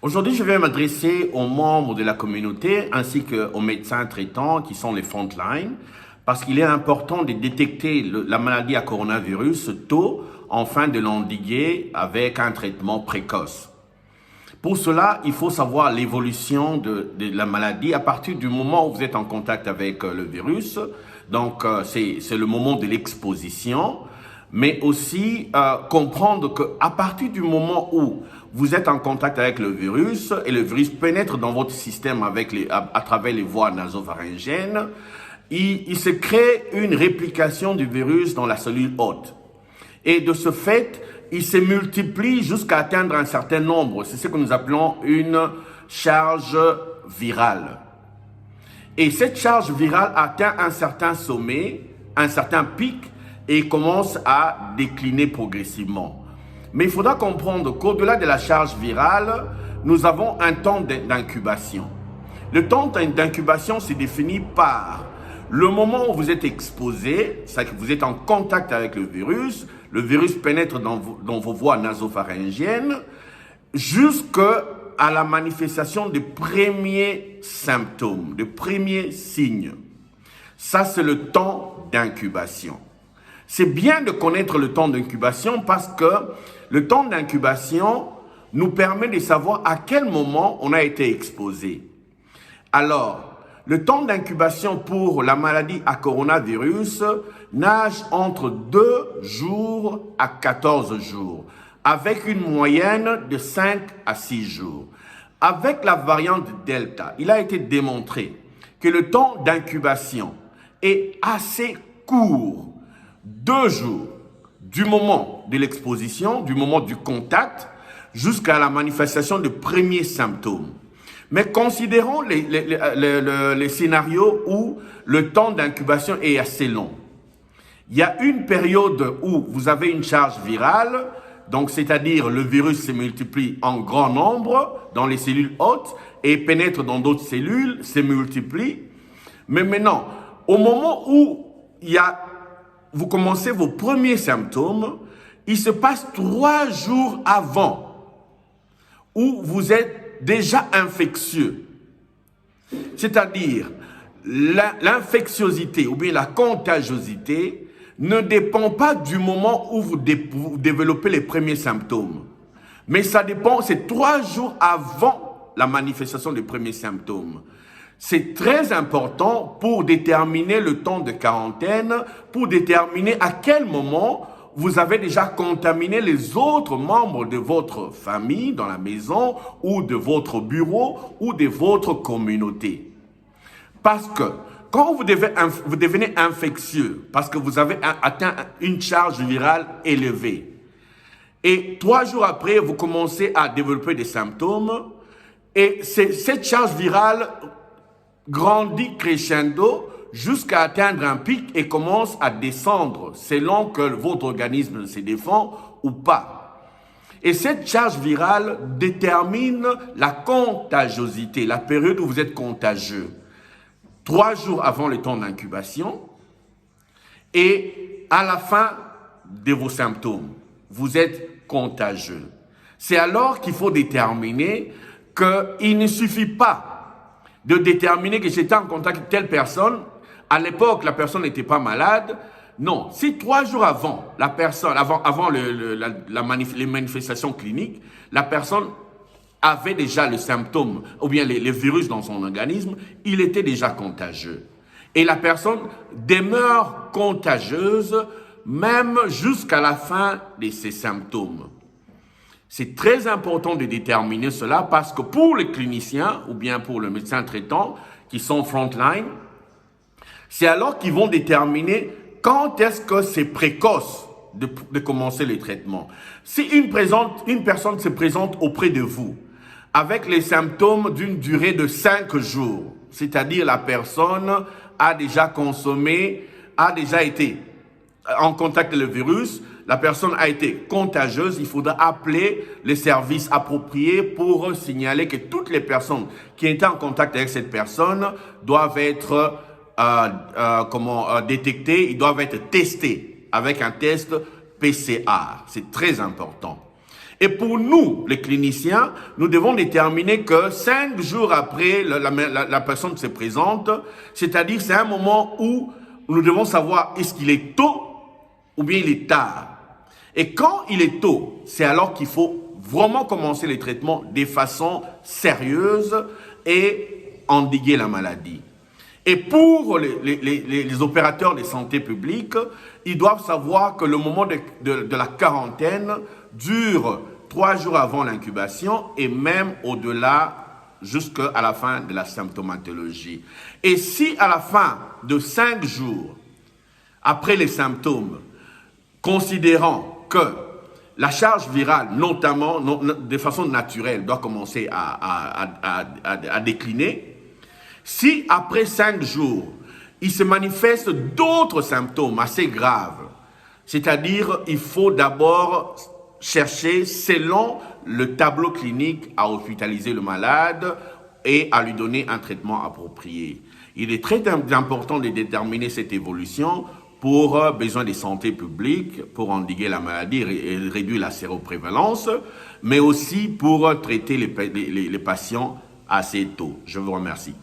Aujourd'hui, je vais m'adresser aux membres de la communauté ainsi qu'aux médecins traitants qui sont les frontline parce qu'il est important de détecter la maladie à coronavirus tôt afin de l'endiguer avec un traitement précoce. Pour cela, il faut savoir l'évolution de la maladie à partir du moment où vous êtes en contact avec le virus. Donc, c'est le moment de l'exposition, mais aussi comprendre qu'à partir du moment où vous êtes en contact avec le virus et le virus pénètre dans votre système à travers les voies nasopharyngiennes, il se crée une réplication du virus dans la cellule hôte. Et de ce fait, il se multiplie jusqu'à atteindre un certain nombre. C'est ce que nous appelons une charge virale. Et cette charge virale atteint un certain sommet, un certain pic, et commence à décliner progressivement. Mais il faudra comprendre qu'au-delà de la charge virale, nous avons un temps d'incubation. Le temps d'incubation se définit par le moment où vous êtes exposé, c'est-à-dire que vous êtes en contact avec le virus pénètre dans vos voies nasopharyngiennes, jusqu'à la manifestation des premiers symptômes, des premiers signes. Ça, c'est le temps d'incubation. C'est bien de connaître le temps d'incubation parce que le temps d'incubation nous permet de savoir à quel moment on a été exposé. Alors, le temps d'incubation pour la maladie à coronavirus nage entre 2 jours à 14 jours, avec une moyenne de 5 à 6 jours. Avec la variante Delta, il a été démontré que le temps d'incubation est assez court. 2 jours du moment de l'exposition, du moment du contact, jusqu'à la manifestation de premiers symptômes. Mais considérons les scénarios où le temps d'incubation est assez long. Il y a une période où vous avez une charge virale, donc c'est-à-dire le virus se multiplie en grand nombre dans les cellules hôtes et pénètre dans d'autres cellules, se multiplie. Mais maintenant, au moment où vous commencez vos premiers symptômes, il se passe 3 jours avant où vous êtes déjà infectieux. C'est-à-dire, l'infectiosité ou bien la contagiosité ne dépend pas du moment où vous développez les premiers symptômes. Mais ça dépend, c'est 3 jours avant la manifestation des premiers symptômes. C'est très important pour déterminer le temps de quarantaine, pour déterminer à quel moment vous avez déjà contaminé les autres membres de votre famille dans la maison ou de votre bureau ou de votre communauté. Parce que quand vous devenez infectieux, parce que vous avez atteint une charge virale élevée, et 3 jours après, vous commencez à développer des symptômes, et cette charge virale grandit crescendo jusqu'à atteindre un pic et commence à descendre selon que votre organisme se défend ou pas. Et cette charge virale détermine la contagiosité, la période où vous êtes contagieux. 3 jours avant le temps d'incubation et à la fin de vos symptômes, vous êtes contagieux. C'est alors qu'il faut déterminer qu'il ne suffit pas de déterminer que j'étais en contact avec telle personne. À l'époque, la personne n'était pas malade. Non, si 3 jours avant, la personne, avant les manifestations cliniques, la personne avait déjà le symptôme, ou bien les virus dans son organisme, il était déjà contagieux. Et la personne demeure contagieuse même jusqu'à la fin de ses symptômes. C'est très important de déterminer cela parce que pour les cliniciens ou bien pour le médecin traitant qui sont frontline, c'est alors qu'ils vont déterminer quand est-ce que c'est précoce de commencer les traitements. Si une personne se présente auprès de vous avec les symptômes d'une durée de 5 jours, c'est-à-dire la personne a déjà consommé, a déjà été en contact avec le virus, la personne a été contagieuse, il faudra appeler les services appropriés pour signaler que toutes les personnes qui étaient en contact avec cette personne doivent être détectées, ils doivent être testés avec un test PCR. C'est très important. Et pour nous, les cliniciens, nous devons déterminer que 5 jours après la personne se présente, c'est-à-dire c'est un moment où nous devons savoir est-ce qu'il est tôt ou bien il est tard. Et quand il est tôt, c'est alors qu'il faut vraiment commencer les traitements de façon sérieuse et endiguer la maladie. Et pour les opérateurs de santé publique, ils doivent savoir que le moment de la quarantaine dure 3 jours avant l'incubation et même au-delà jusqu'à la fin de la symptomatologie. Et si à la fin de 5 jours, après les symptômes, considérant que la charge virale, notamment de façon naturelle, doit commencer à décliner, si après 5 jours, il se manifeste d'autres symptômes assez graves, c'est-à-dire il faut d'abord chercher selon le tableau clinique à hospitaliser le malade et à lui donner un traitement approprié. Il est très important de déterminer cette évolution pour besoin de santé publique, pour endiguer la maladie et réduire la séroprévalence, mais aussi pour traiter les patients assez tôt. Je vous remercie.